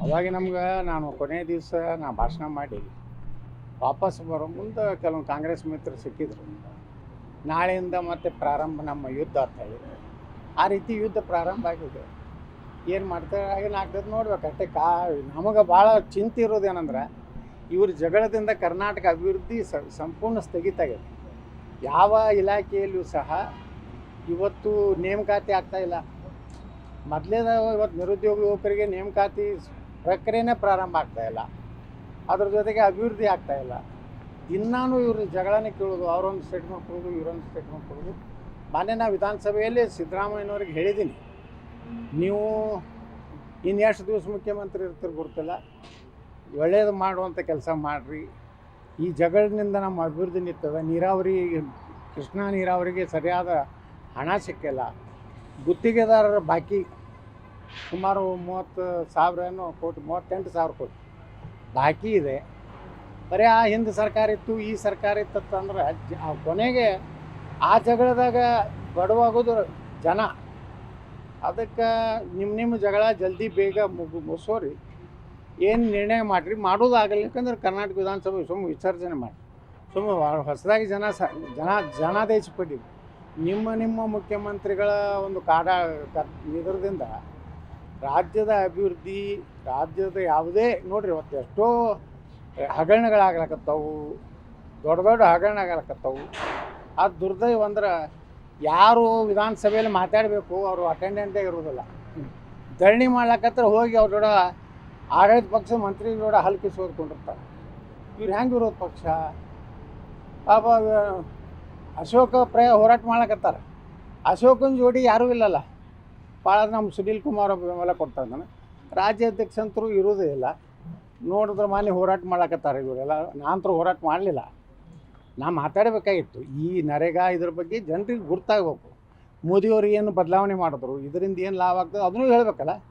ಅವಾಗ ನಮ್ಗೆ ನಾನು ಕೊನೆ ದಿವಸ ನಾ ಭಾಷಣ ಮಾಡಿ ವಾಪಸ್ ಬರೋ ಮುಂದೆ ಕೆಲವೊಂದು ಕಾಂಗ್ರೆಸ್ ಮಿತ್ರರು ಸಿಕ್ಕಿದ್ರು. ನಾಳೆಯಿಂದ ಮತ್ತೆ ಪ್ರಾರಂಭ ನಮ್ಮ ಯುದ್ಧ ಅಂತ ಹೇಳಿ ಆ ರೀತಿ ಯುದ್ಧ ಪ್ರಾರಂಭ ಆಗಿದೆ. ಏನು ಮಾಡ್ತಾರೆ ಏನಾಗ್ತದೆ ನೋಡ್ಬೇಕು ಅಷ್ಟೇ. ನಮಗೆ ಭಾಳ ಚಿಂತೆ ಇರೋದೇನೆಂದ್ರೆ ಇವ್ರ ಜಗಳದಿಂದ ಕರ್ನಾಟಕ ಅಭಿವೃದ್ಧಿ ಸಂಪೂರ್ಣ ಸ್ಥಗಿತ ಆಗಿದೆ. ಯಾವ ಇಲಾಖೆಯಲ್ಲೂ ಸಹ ಇವತ್ತು ನೇಮಕಾತಿ ಆಗ್ತಾಯಿಲ್ಲ. ಮೊದಲೇದ ಇವತ್ತು ನಿರುದ್ಯೋಗ ಯುವಕರಿಗೆ ನೇಮಕಾತಿ ಪ್ರಕ್ರಿಯೆನೇ ಪ್ರಾರಂಭ ಆಗ್ತಾಯಿಲ್ಲ. ಅದ್ರ ಜೊತೆಗೆ ಅಭಿವೃದ್ಧಿ ಆಗ್ತಾಯಿಲ್ಲ. ಇನ್ನೂ ಇವ್ರನ್ನ ಜಗಳನೇ ಕೇಳೋದು, ಅವರೊಂದು ಸ್ಟೇಟ್ಮೆಂಟ್ ಕೊಡೋದು, ಇವರೊಂದು ಸ್ಟೇಟ್ಮೆಂಟ್ ಕೊಡೋದು. ಮೊನ್ನೆ ನಾವು ವಿಧಾನಸಭೆಯಲ್ಲಿ ಸಿದ್ದರಾಮಯ್ಯನವ್ರಿಗೆ ಹೇಳಿದ್ದೀನಿ, ನೀವು ಇನ್ನೆಷ್ಟು ದಿವಸ ಮುಖ್ಯಮಂತ್ರಿ ಇರ್ತೀರಿ ಗೊತ್ತಿಲ್ಲ, ಒಳ್ಳೆಯದು ಮಾಡುವಂಥ ಕೆಲಸ ಮಾಡಿರಿ. ಈ ಜಗಳದಿಂದ ನಮ್ಮ ಅಭಿವೃದ್ಧಿ ನಿಂತದ. ನೀರಾವರಿ, ಕೃಷ್ಣಾ ನೀರಾವರಿಗೆ ಸರಿಯಾದ ಹಣ ಸಿಕ್ಕಿಲ್ಲ. ಗುತ್ತಿಗೆದಾರರ ಬಾಕಿ ಸುಮಾರು 30,000 ಕೋಟಿ, 38,000 ಕೋಟಿ ಬಾಕಿ ಇದೆ. ಬರೀ ಆ ಹಿಂದೆ ಸರ್ಕಾರ ಇತ್ತು, ಈ ಸರ್ಕಾರ ಇತ್ತು ಅಂದ್ರೆ ಕೊನೆಗೆ ಆ ಜಗಳದಾಗ ಬಡವಾಗೋದು ಜನ. ಅದಕ್ಕೆ ನಿಮ್ಮ ಜಗಳ ಜಲ್ದಿ ಬೇಗ ಮುಗಿಸೋರಿ. ಏನು ನಿರ್ಣಯ ಮಾಡಿರಿ, ಮಾಡೋದಾಗಲ್ಲ. ಯಾಕಂದ್ರೆ ಕರ್ನಾಟಕ ವಿಧಾನಸಭೆ ವಿಸರ್ಜನೆ ಮಾಡಿ ಹೊಸದಾಗಿ ಜನಾದೇಶ ಪಟ್ಟಿದ್ದು ನಿಮ್ಮ ಮುಖ್ಯಮಂತ್ರಿಗಳ ಒಂದು ಇದರದಿಂದ ರಾಜ್ಯದ ಅಭಿವೃದ್ಧಿ, ರಾಜ್ಯದ ಯಾವುದೇ ನೋಡ್ರಿ ಇವತ್ತು ಎಷ್ಟೋ ಹಗರಣಗಳಾಗ್ಲಕತ್ತವು, ದೊಡ್ಡ ಹಗರಣ ಆಗ್ಲಕತ್ತವು. ಆ ದುರ್ದೈವ ಅಂದ್ರೆ ಯಾರು ವಿಧಾನಸಭೆಯಲ್ಲಿ ಮಾತಾಡಬೇಕು ಅವರು ಅಟೆಂಡೆಂಟೇ ಇರೋದಿಲ್ಲ. ಧರಣಿ ಮಾಡ್ಲಕತ್ರ ಹೋಗಿ ಅವ್ರ ಜೋಡ ಆಡಳಿತ ಪಕ್ಷ ಮಂತ್ರಿಗಳೋಡ ಹಲ್ಕಿಸಿ ಓದ್ಕೊಂಡಿರ್ತಾರೆ. ಇವ್ರು ಹೆಂಗೆ ವಿರೋಧ ಪಕ್ಷ? ಪಾಪ ಅಶೋಕ ಹೋರಾಟ ಮಾಡ್ಲಕತ್ತಾರೆ. ಅಶೋಕನ ಜೋಡಿ ಯಾರೂ ಇಲ್ಲಲ್ಲ. ಭಾಳ ನಮ್ಮ ಸುನೀಲ್ ಕುಮಾರ್ ಬೆಂಬಲ ಕೊಡ್ತಾ ಇದ್ದಾನೆ. ರಾಜ್ಯಾಧ್ಯಕ್ಷ ಅಂತರೂ ಇರೋದೇ ಇಲ್ಲ. ನೋಡಿದ್ರೆ ಮನೆ ಹೋರಾಟ ಮಾಡ್ಲಕತ್ತಾರೆ ಇವರೆಲ್ಲ. ನಾನಂತರೂ ಹೋರಾಟ ಮಾಡಲಿಲ್ಲ. ನಾ ಮಾತಾಡಬೇಕಾಗಿತ್ತು ಈ ನರೇಗಾ ಇದ್ರ ಬಗ್ಗೆ ಜನರಿಗೆ ಗುರ್ತಾಗಬೇಕು. ಮೋದಿಯವರು ಏನು ಬದಲಾವಣೆ ಮಾಡಿದ್ರು, ಇದರಿಂದ ಏನು ಲಾಭ ಆಗ್ತದೆ ಅದನ್ನೂ ಹೇಳಬೇಕಲ್ಲ.